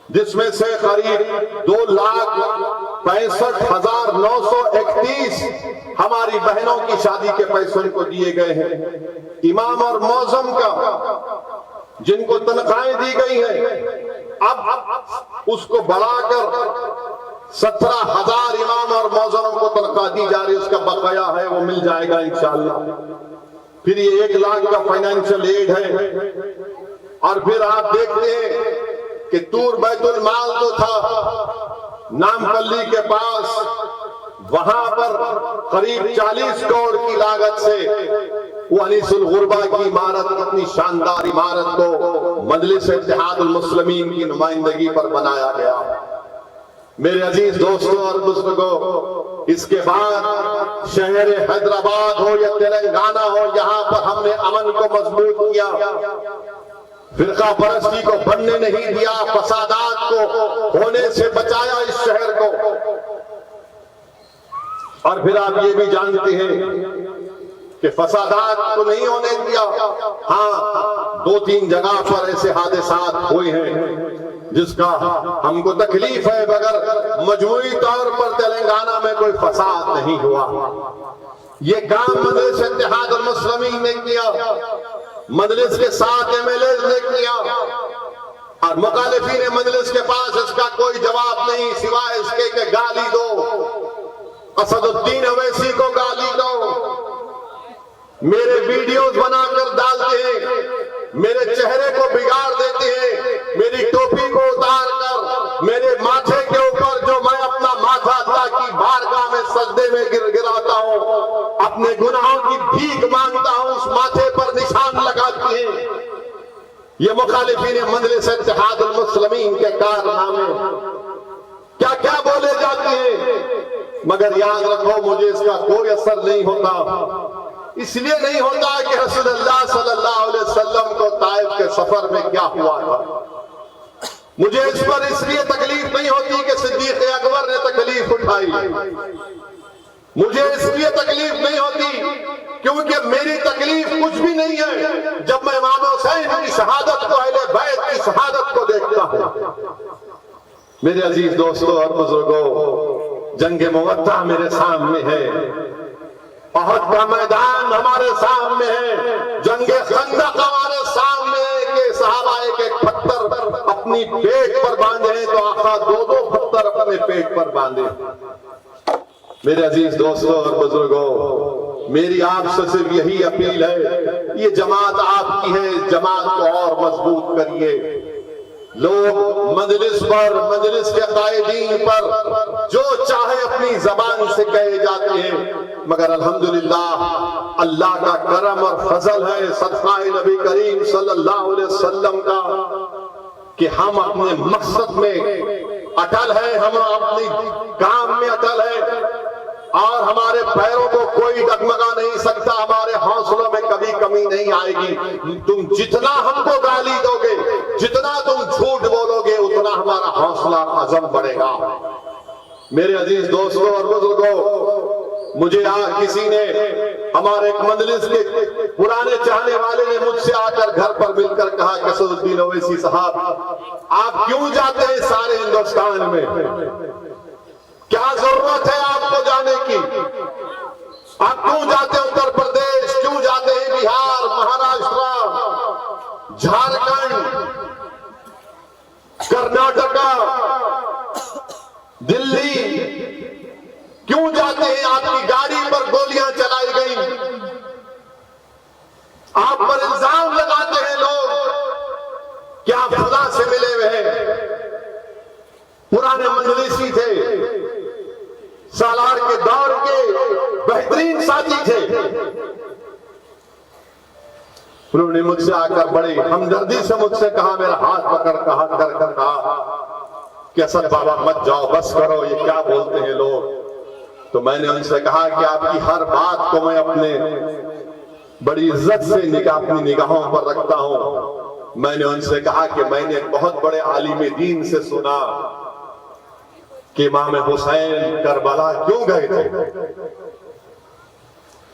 جس میں سے قریب 2,65,931 ہماری بہنوں کی شادی کے پیسوں کو دیے گئے ہیں۔ امام اور موزم کا جن کو تنخواہیں دی گئی ہیں، اب اس کو بڑھا کر 17,000 امام اور موزنوں کو تنخواہ دی جا رہی ہے، اس کا بقایا ہے وہ مل جائے گا انشاءاللہ۔ پھر یہ 1 لاکھ کا فائنینشل ایڈ ہے، اور پھر آپ دیکھتے ہیں کہ تور بیت المال جو تھا نامپلی کے پاس، وہاں پر قریب 40 کروڑ کی لاگت سے وہ انیس الغربہ کی عمارت، اپنی شاندار عمارت کو مجلس اتحاد المسلمین کی نمائندگی پر بنایا گیا۔ میرے عزیز دوستوں اور بزرگوں، اس کے بعد شہر حیدرآباد ہو یا تلنگانہ ہو، یہاں پر ہم نے امن کو مضبوط کیا، فرقہ پرستی کو بننے نہیں دیا، فسادات کو ہونے سے بچایا اس شہر کو۔ اور پھر آپ یہ بھی جانتے ہیں کہ فسادات کو نہیں ہونے دیا۔ ہاں 2-3 جگہ پر ایسے حادثات ہوئے ہیں جس کا ہم کو تکلیف ہے، مگر مجموعی طور پر تلنگانہ میں کوئی فساد نہیں ہوا۔ یہ کام مجلس اتحاد المسلمین نے کیا، مجلس کے 7 MLAs نے کیا، اور مخالفین مجلس کے پاس اس کا کوئی جواب نہیں سوائے اس کے کہ گالی دو۔ اسد الدین اویسی کو گالی دو، میرے ویڈیوز بنا کر ڈالتے ہیں، میرے چہرے کو بگاڑ دیتے ہیں، میری ٹوپی کو اتار کر میرے ماتھے کے اوپر جو میں اپنا ماتھا اللہ کی بارگاہ میں سجدے میں گراتا ہوں، اپنے گناہوں کی بھیک مانگتا ہوں، اس ماتھے پر نشان لگاتے ہیں۔ یہ مخالفین مجلس اتحاد المسلمین کے کارنامے کیا کیا بولے جاتے ہیں، مگر یاد رکھو مجھے اس کا کوئی اثر نہیں ہوتا۔ اس لیے نہیں ہوتا کہ رسول اللہ صلی اللہ علیہ وسلم کو طائف کے سفر میں کیا ہوا تھا۔ مجھے اس پر اس لیے تکلیف نہیں ہوتی کہ صدیق اکبر نے تکلیف اٹھائی، مجھے اس لیے تکلیف نہیں ہوتی کیونکہ میری تکلیف کچھ بھی نہیں ہے جب میں امام حسین کی شہادت کو، اہل بیت کی شہادت کو دیکھتا ہوں۔ میرے عزیز دوستوں اور بزرگوں، جنگ موطا میرے سامنے ہے، احد کا میدان ہمارے سامنے ہے، جنگ خندق ہمارے سامنے ہے کہ صحابہ ایک ایک پتھر اپنی پیٹ پر باندھے ہیں تو آقا دو دو پتھر اپنے پیٹ پر باندھے۔ میرے عزیز دوستوں اور بزرگوں، میری آپ سے صرف یہی اپیل ہے، یہ جماعت آپ کی ہے، جماعت کو اور مضبوط کریے۔ لوگ مجلس پر، مجلس کے قائدین پر جو چاہے اپنی زبان سے کہے جاتے ہیں، مگر الحمدللہ اللہ کا کرم اور فضل ہے، صدقہ نبی کریم صلی اللہ علیہ وسلم کا، کہ ہم اپنے مقصد میں اٹل ہیں، ہم اپنی کام میں اٹل ہیں، اور ہمارے پیروں کو کوئی ڈگمگا نہیں سکتا، ہمارے حوصلوں میں کبھی کمی نہیں آئے گی۔ تم جتنا ہم کو گالی دو گے، جتنا تم جھوٹ بولو گے، اتنا ہمارا حوصلہ عزم بڑھے گا۔ میرے عزیز دوستوں اور بزرگوں، مجھے کسی نے، ہمارے ایک مجلس کے پرانے چاہنے والے نے مجھ سے آ کر گھر پر مل کر کہا کہ اسد الدین اویسی صاحب، آپ کیوں جاتے ہیں سارے ہندوستان میں؟ کیا ضرورت ہے آپ کو جانے کی؟ آپ کیوں جاتے ہیں اتر پردیش، کیوں جاتے ہیں بہار، مہاراشٹر، جھارکھنڈ، کرناٹکا، دلی، کیوں جاتے ہیں؟ آپ کی گاڑی پر گولیاں چلائی گئیں، آپ پر الزام لگاتے ہیں لوگ کہ آپ خدا سے ملے ہوئے ہیں۔ پرانے مجلسی تھے، سالار کے دور کے بہترین ساتھی تھے، انہوں نے مجھ سے آ کر بڑی ہمدردی سے مجھ سے کہا، میرا ہاتھ پکڑ کر کہا کہ اسد بابا مت جاؤ، بس کرو، یہ کیا بولتے ہیں لوگ۔ تو میں نے ان سے کہا کہ آپ کی ہر بات کو میں اپنے بڑی عزت سے اپنی نگاہوں پر رکھتا ہوں۔ میں نے ان سے کہا کہ میں نے بہت بڑے عالم دین سے سنا کہ امام حسین کربلا کیوں گئے تھے،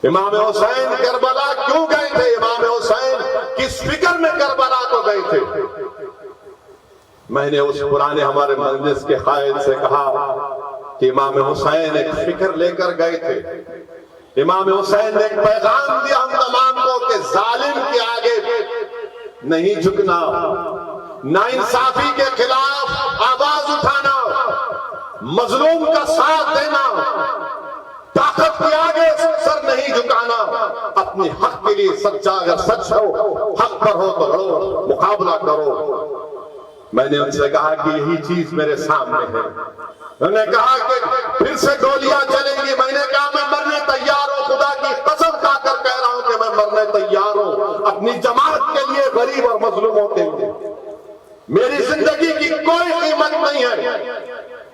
امام حسین کربلا کیوں گئے تھے، امام حسین کس فکر میں کربلا کو گئے تھے۔ میں نے اس پرانے ہمارے مجلس کے قائد سے کہا کہ امام حسین ایک فکر لے کر گئے تھے، امام حسین نے ایک پیغام دیا ہم تمام کو کہ ظالم کے آگے نہیں جھکنا، ناانصافی کے خلاف آواز اٹھانا، مظلوم کا ساتھ دینا، طاقت کے آگے سر نہیں جھکانا، اپنے حق کے لیے سچا، اگر سچ ہو، حق پر ہو تو لڑو، مقابلہ کرو۔ میں نے ان سے کہا کہ یہی چیز میرے سامنے ہے۔ انہوں نے کہا کہ پھر سے گولیاں چلیں گی، میں نے کہا میں مرنے تیار ہوں، خدا کی قسم کھا کر کہہ رہا ہوں کہ میں مرنے تیار ہوں، اپنی جماعت کے لیے، غریب اور مظلوموں کے لیے۔ میری زندگی کی کوئی قیمت نہیں ہے،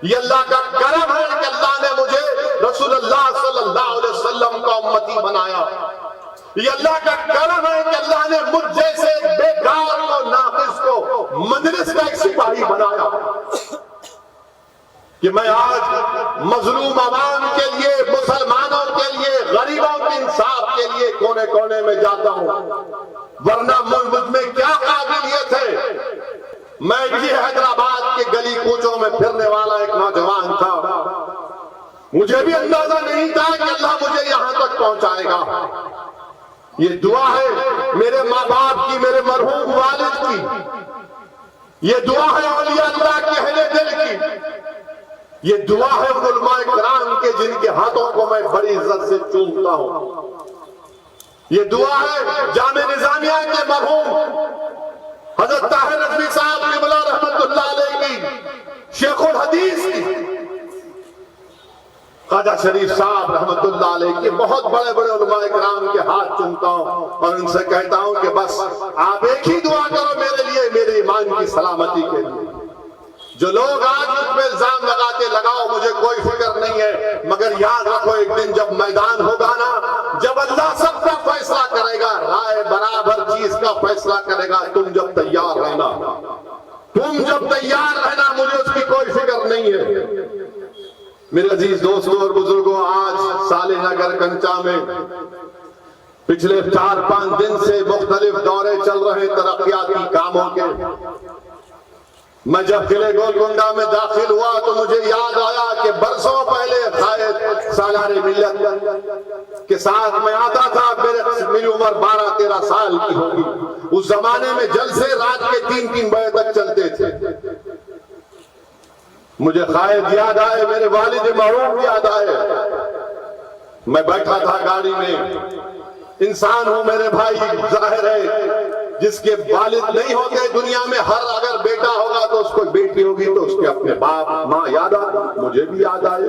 یہ اللہ کا کرم ہے کہ اللہ نے مجھے رسول اللہ صلی اللہ علیہ وسلم کا امتی بنایا، یہ اللہ کا کرم ہے کہ اللہ نے مجھ جیسے بیکار اور ناقص کو مجلس کا ایک سپاہی بنایا، کہ میں آج مظلوم عوام کے لیے، مسلمانوں کے لیے، غریبوں کے انصاف کے لیے کونے کونے میں جاتا ہوں، ورنہ مجھ میں کیا قابلیت ہے۔ میں بھی حیدرآباد کے گلی کوچوں میں پھرنے والا ایک نوجوان تھا، مجھے بھی اندازہ نہیں تھا کہ اللہ مجھے یہاں تک پہنچائے گا۔ یہ دعا ہے میرے ماں باپ کی، میرے مرحوم والد کی، یہ دعا ہے اولیاء اللہ کے اہل دل کی یہ دعا ہے ان علماء کرام کے جن کے ہاتھوں کو میں بڑی عزت سے چومتا ہوں. یہ دعا ہے جامع نظامیہ کے مرحوم حضرت طاہر رضوی صاحب قبلہ رحمت اللہ علیہ کی شیخ الحدیث کی خواجہ شریف صاحب رحمت اللہ علیہ کی بہت بڑے بڑے علماء کرام کے ہاتھ چومتا ہوں اور ان سے کہتا ہوں کہ بس آپ ایک ہی دعا کرو میرے لیے، میرے ایمان کی سلامتی کے لیے. جو لوگ آج مجھ پہ الزام لگاتے لگاؤ، مجھے کوئی فکر نہیں ہے، مگر یاد رکھو ایک دن جب میدان ہوگا نا، جب اللہ سب کا فیصلہ کرے گا، رائے برابر چیز کا فیصلہ کرے گا، تم جب تیار رہنا، مجھے اس کی کوئی فکر نہیں ہے. میرے عزیز دوستوں اور بزرگوں، آج صالح نگر کنچا میں پچھلے 4-5 دن سے مختلف دورے چل رہے ترقیاتی کاموں کے. میں جب قلعہ گولکنڈہ میں داخل ہوا تو مجھے یاد آیا کہ برسوں پہلے قائد سالار ملت کے ساتھ میں آتا تھا. میری عمر 12-13 سال کی ہوگی. اس زمانے میں جلسے رات کے 3-3 بجے تک چلتے تھے. مجھے قائد یاد آئے، میرے والد مرحوم یاد آئے. میں بیٹھا تھا گاڑی میں. انسان ہوں میرے بھائی، ظاہر ہے جس کے والد نہیں ہوتے دنیا میں، ہر اگر بیٹا ہوگا تو اس کو بیٹی ہوگی تو اس کے اپنے باپ ماں یاد آئے. مجھے بھی یاد آئے.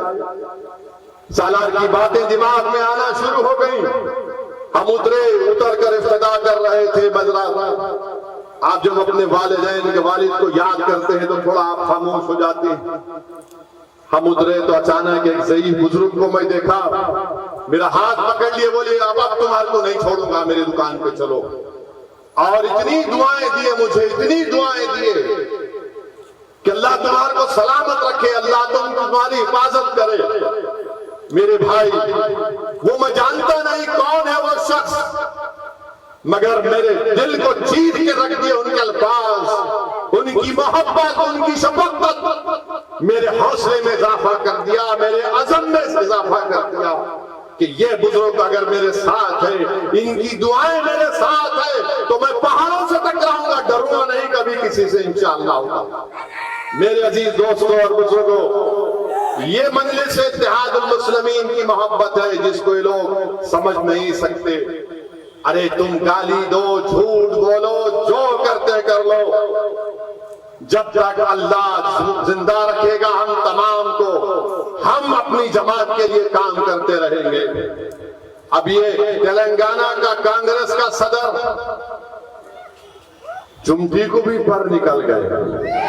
سالار کی باتیں دماغ میں آنا شروع ہو گئی. ہم اتر کر افتتاح کر رہے تھے مجلس. آپ جب اپنے والدین کے والد کو یاد کرتے ہیں تو تھوڑا آپ خاموش ہو جاتے ہیں. ہم اترے تو اچانک ایک ضعیف بزرگ کو میں دیکھا، میرا ہاتھ پکڑ لیے، بولے اب تمہارے کو نہیں چھوڑوں گا، میری دکان پہ چلو. اور اتنی دعائیں دیے مجھے، اتنی دعائیں دیے کہ اللہ تمہارے کو سلامت رکھے، اللہ تمہاری حفاظت کرے. میرے بھائی، وہ میں جانتا نہیں کون ہے وہ شخص، مگر میرے دل کو چیر کے رکھ دیے ان کے الفاظ، ان کی محبت، ان کی شفقت میرے حوصلے میں اضافہ کر دیا، میرے عزم میں اضافہ کر دیا کہ یہ بزرگ اگر میرے ساتھ ہے، ان کی دعائیں میرے ساتھ ہے تو میں پہاڑوں سے ٹکراؤں گا، ڈروں گا نہیں کبھی کسی سے انشاءاللہ. میرے عزیز دوستوں اور بزرگوں، یہ مجلس اتحاد المسلمین کی محبت ہے جس کو یہ لوگ سمجھ نہیں سکتے. ارے تم گالی دو، جھوٹ بولو، جو کرتے کر لو، جب تک اللہ زندہ رکھے گا ہم تمام کو، ہم اپنی جماعت کے لیے کام کرتے رہیں گے. اب یہ تلنگانہ کا کانگریس کا صدر چمٹی کو بھی پر نکل گئے.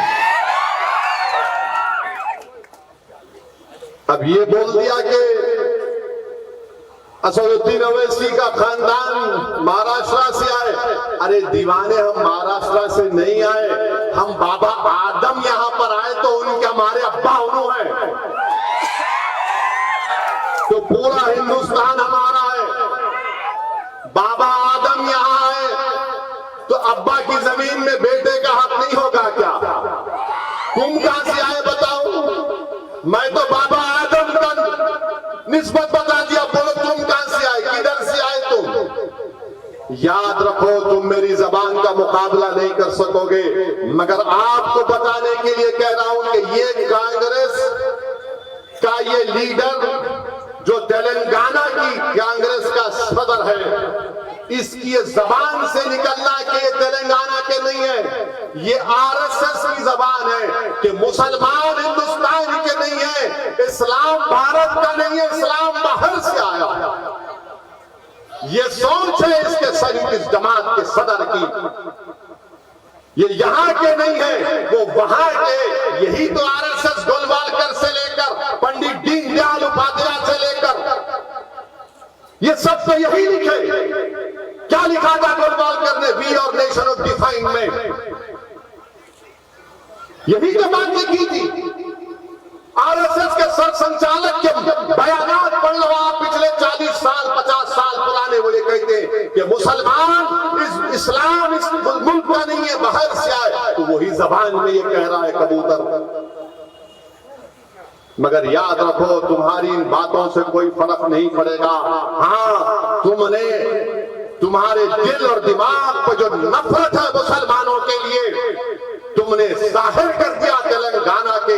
اب یہ بول دیا کہ اسد الدین اویسی کا خاندان مہاراشٹر سے آئے. ارے دیوانے، ہم مہاراشٹر سے نہیں آئے، ہم بابا آدم یہاں پر آئے تو ان کے ہمارے ابا انہوں ہیں، تو پورا ہندوستان ہمارا ہے. بابا آدم یہاں آئے تو ابا کی زمین میں بیٹے کا حق نہیں ہوگا کیا؟ تم کہاں سے آئے بتاؤ؟ میں تو بابا آدم کا نسبت بتا دیا، بولو تم کہاں سے آئے، کدھر سے آئے تم؟ یاد رکھو تم میری زبان کا مقابلہ نہیں کر سکو گے، مگر آپ کو بتانے کے لیے کہہ رہا ہوں کہ یہ کانگریس کا یہ لیڈر جو تلنگانہ کی کانگریس کا صدر ہے، اس کی زبان سے نکلنا کہ یہ تلنگانہ کے نہیں ہے، یہ RSS کی زبان ہے کہ مسلمان ہندوستان کے نہیں ہے، اسلام بھارت کا نہیں ہے، اسلام باہر سے آیا. یہ سوچ ہے اس جماعت کے صدر کی. یہ یہاں کے نہیں ہے، وہ وہاں کے. یہی تو RSS گولوالکر سے لے کر پنڈت دین دیال اپادھیائے سے لے کر یہ سب تو یہی لکھے. کیا لکھا تھا گولوالکر نے وی اور نیشن آف ڈیفائن میں؟ یہی تو باتیں کی تھی. RSS کے سر سنچالک کے بیانات پڑھ لو آپ، پچھلے 40 سال 50 سال پرانے. وہ یہ کہتے ہیں کہ مسلمان اسلام اس ملک کا نہیں ہے، باہر سے آئے. تو وہی زبان میں یہ کہہ رہا ہے کبوتر. مگر یاد رکھو تمہاری ان باتوں سے کوئی فرق نہیں پڑے گا. ہاں، تم نے تمہارے دل اور دماغ پہ جو نفرت ہے مسلمانوں کے لیے، تم نے ظاہر کر دیا تلنگانہ کے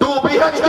2 BHK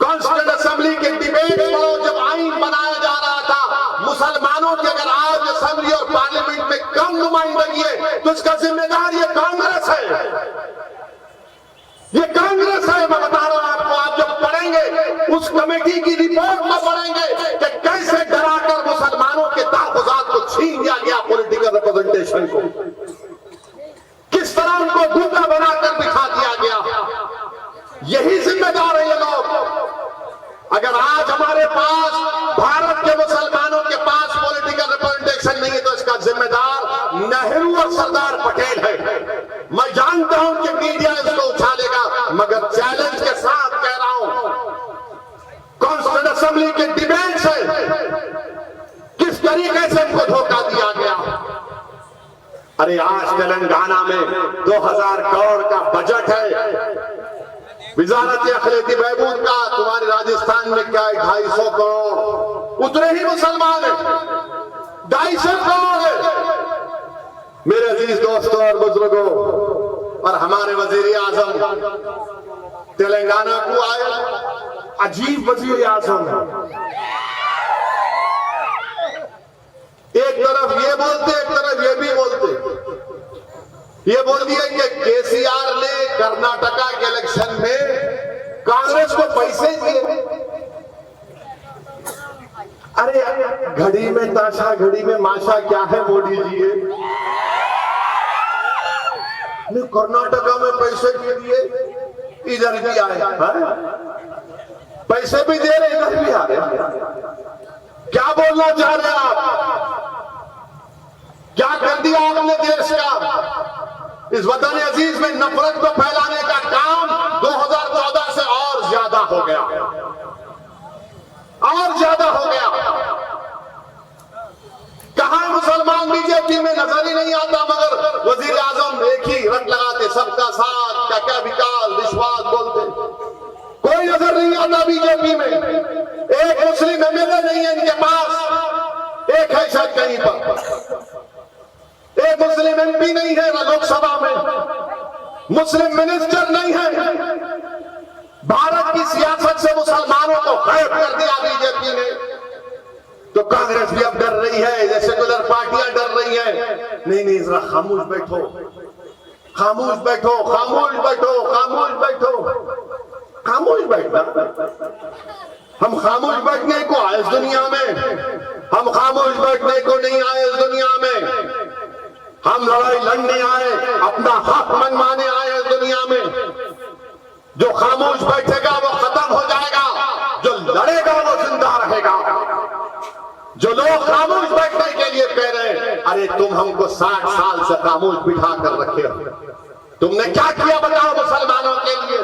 کانسٹیٹیوٹ اسمبلی کے ڈیبیٹ پڑھو، جب آئین بنایا جا رہا تھا مسلمانوں کی اگر آج اسمبلی اور پارلیمنٹ میں کم نمائندگی ہے تو اس کا ذمہ دار یہ کانگریس ہے، یہ کانگریس ہے۔ میں بتا رہا ہوں آپ کو، آپ جب پڑھیں گے اس کمیٹی کی رپورٹ میں پڑھیں گے کہ کیسے ڈرا کر مسلمانوں کے تحفظات کو چھین دیا گیا، پولیٹیکل ریپرزنٹیشن کو کس طرح ان کو دھوکہ بنا کر دکھا دیا گیا۔ یہی ذمہ دار ہے یہ لوگ۔ اگر آج ہمارے پاس بھارت کے مسلمانوں کے پاس پولیٹیکل ریپرزنٹیشن نہیں ہے تو اس کا ذمہ دار نہرو اور سردار پٹیل ہے۔ میں جانتا ہوں کہ میڈیا اس کو اچھالے گا، مگر چیلنج کے ساتھ کہہ رہا ہوں، کانسٹیٹیوٹ اسمبلی کے ڈیبیٹ سے کس طریقے سے ان کو دھوکہ دیا گیا۔ ارے آج تلنگانہ میں 2000 کروڑ کا بجٹ ہے، وزارت اقلیتی بہبود کا، تمہارے راجستھان میں کیا ہے 250 کروڑ، اتنے ہی مسلمان ہیں، 250 کروڑ ہے۔ میرے عزیز دوستوں اور بزرگوں، اور ہمارے وزیر اعظم تلنگانہ کو آئے، عجیب وزیر اعظم ہے، ایک طرف یہ بولتے ایک طرف یہ بھی بولتے۔ یہ بول دیا کہ کے سی آر نے کرناٹکا کے الیکشن میں کانگریس کو پیسے دیے۔ ارے گھڑی میں تاشا گھڑی میں ماشا کیا ہے مودی جی؟ کرناٹکا میں پیسے بھی دیے، ادھر بھی آئے، پیسے بھی دے رہے ادھر بھی آ رہے۔ کیا بولنا چاہ رہے ہیں آپ؟ کیا کر دیا آپ نے دیش کا؟ اس وطن عزیز میں نفرت کو پھیلانے کا کام 2014 سے اور زیادہ ہو گیا، اور زیادہ ہو گیا۔ کہاں مسلمان بی جے پی میں نظر ہی نہیں آتا، مگر وزیر اعظم ایک ہی رٹ لگاتے، سب کا ساتھ، کیا کیا وکاس وشواس بولتے، کوئی نظر نہیں آتا بی جے پی میں۔ ایک مسلم ایم ایل اے نہیں ہے ان کے پاس، ایک ہے شاید کہیں پر، ایک مسلم ایم پی نہیں ہے لوک سبھا میں، مسلم منسٹر نہیں ہے۔ بھارت کی سیاست سے مسلمانوں کو غائب کر دیا بی جے پی نے۔ تو کانگریس بھی اب ڈر رہی ہے، جیسے سیکولر پارٹیاں ڈر رہی ہیں۔ نہیں ذرا خاموش بیٹھو، خاموش بیٹھو، خاموش بیٹھو، خاموش بیٹھو، خاموش بیٹھنا۔ ہم خاموش بیٹھنے کو آئے اس دنیا میں، ہم خاموش بیٹھنے کو نہیں آئے اس دنیا میں۔ ہم لڑائی لڑنے آئے، اپنا حق منوانے آئے اس دنیا میں۔ جو خاموش بیٹھے گا وہ ختم ہو جائے گا، جو لڑے گا وہ زندہ رہے گا۔ جو لوگ خاموش بیٹھنے کے لیے کہہ رہے ہیں، ارے تم ہم کو 60 سال سے خاموش بٹھا کر رکھے ہو، تم نے کیا کیا بتاؤ مسلمانوں کے لیے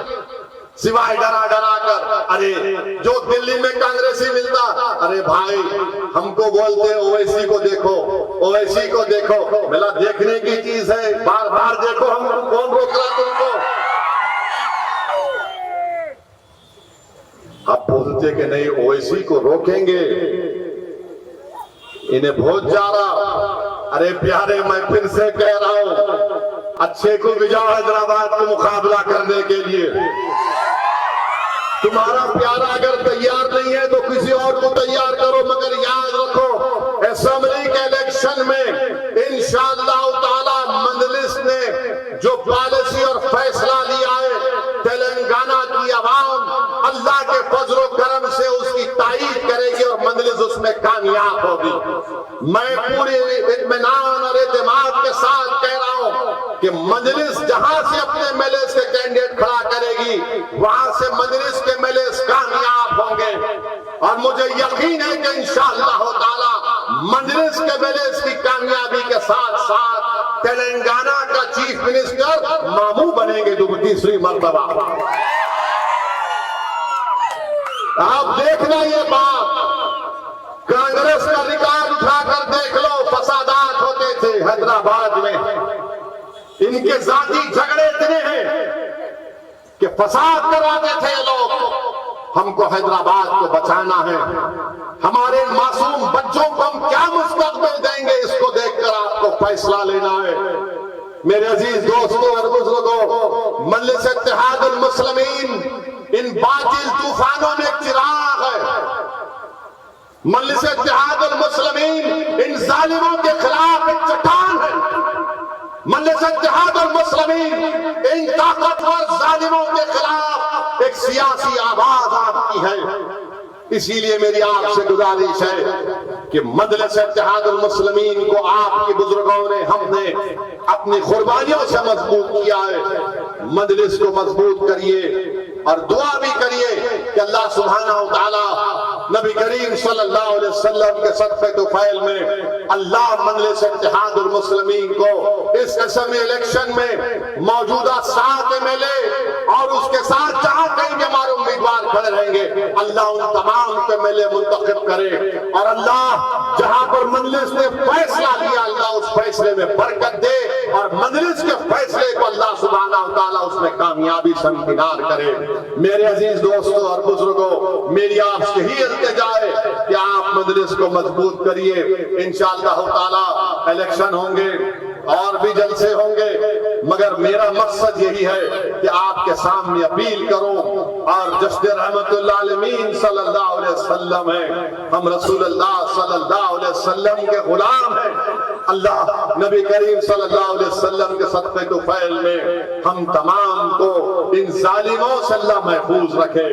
سوائے ڈرا ڈرا کر؟ ارے جو دلی میں کانگریسی ملتا، ارے بھائی ہم کو بولتے اویسی کو دیکھو، اویسی کو دیکھو، ملا دیکھنے کی چیز ہے، بار بار دیکھو، ہم کون روک رہا تم کو؟ اب بولتے کہ نہیں اویسی کو روکیں گے، انہیں بہت جا رہا۔ ارے پیارے، میں پھر سے کہہ رہا ہوں، اچھے کو بھیجاؤ حیدرآباد کو مقابلہ کرنے کے لیے۔ تمہارا پیارا اگر تیار نہیں ہے تو کسی اور کو تیار کرو، مگر یاد رکھو اسمبلی کے الیکشن میں انشاءاللہ تعالی مجلس نے جو پالیسی اور فیصلہ لیا ہے، تلنگانہ کی عوام اللہ کے فضل و کرم سے اس کی تائید کرے گی اور مجلس اس میں کامیاب ہوگی۔ میں پوری اطمینان اور اعتماد کے ساتھ کہہ رہا ہوں کہ مجلس جہاں سے اپنے ایم ایل اے کے کینڈیڈیٹ کھڑا کرے گی، وہاں سے مجلس کے ایم ایل اے کامیاب ہوں گے۔ اور مجھے یقین ہے کہ انشاءاللہ تعالی مجلس کے ایم ایل اے کی کامیابی کے ساتھ ساتھ تلنگانہ کا چیف منسٹر ماموں بنیں گے تیسری مرتبہ۔ آپ دیکھنا یہ بات، کانگریس کا ریکارڈ اٹھا کر دیکھ لو، فسادات ہوتے تھے حیدرآباد میں، ان کے ذاتی جھگڑے اتنے ہیں کہ فساد کراتے تھے لوگ۔ ہم کو حیدرآباد کو بچانا ہے، ہمارے معصوم بچوں کو ہم کیا مستقبل دیں گے، اس کو دیکھ کر آپ کو فیصلہ لینا ہے۔ میرے عزیز دوستوں اور بزرگوں، مجلس اتحاد المسلمین ان باطل طوفانوں میں ایک چراغ ہے۔ مجلس اتحاد المسلمین ان ظالموں کے خلاف ایک چٹان ہے۔ مجلس اتحاد المسلمین ان طاقتور ظالموں کے خلاف ایک سیاسی آواز آپ کی ہے۔ اسی لیے میری آپ سے گزارش ہے کہ مجلس اتحاد المسلمین کو آپ کے بزرگوں نے، ہم نے اپنی قربانیوں سے مضبوط کیا ہے۔ مجلس کو مضبوط کریے اور دعا بھی کریے کہ اللہ سبحانہ و تعالی نبی کریم صلی اللہ علیہ وسلم کے صدقے طفیل میں اللہ مجلس اتحاد المسلمین کو اس اسمبلی الیکشن میں موجودہ 7 MLA اور اس کے ساتھ جہاں کہیں ہمارے امیدوار کھڑے رہیں گے، اللہ ان تمام MLA منتخب کرے، اور اللہ جہاں پر مجلس نے فیصلہ لیا اللہ اس فیصلے میں برکت دے، اور مجلس کے فیصلے کو اللہ سبحانہ و تعالیٰ اس میں کامیابی سے امتنان کرے۔ میرے عزیز دوستوں اور بزرگوں، میری آپ سے ہی التجا ہے کہ آپ مجلس کو مضبوط کریے۔ انشاءاللہ تعالیٰ الیکشن ہوں گے اور بھی جلسے ہوں گے، مگر میرا مقصد یہی ہے کہ آپ کے سامنے اپیل کروں، اور جشن رحمت اللہ العالمین صلی اللہ علیہ وسلم ہے، ہم رسول اللہ صلی اللہ علیہ وسلم کے غلام ہیں۔ اللہ نبی کریم صلی اللہ علیہ وسلم کے صدقے طفیل میں ہم تمام کو ان ظالموں سے اللہ محفوظ رکھے۔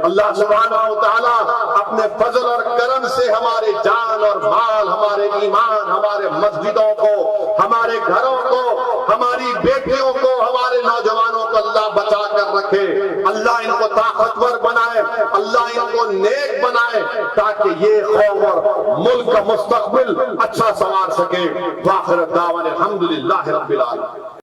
اللہ سبحانہ و تعالیٰ اپنے فضل اور کرم سے ہمارے جان اور مال، ہمارے ایمان، ہمارے مسجدوں کو، ہمارے گھروں کو، ہماری بیٹیوں کو، ہمارے نوجوانوں کو اللہ بچا کر رکھے۔ اللہ ان کو طاقتور بنائے، اللہ ان کو نیک بنائے، تاکہ یہ قوم اور ملک کا مستقبل اچھا سنوار سکے۔ وآخر دعوانا الحمدللہ رب العالمین۔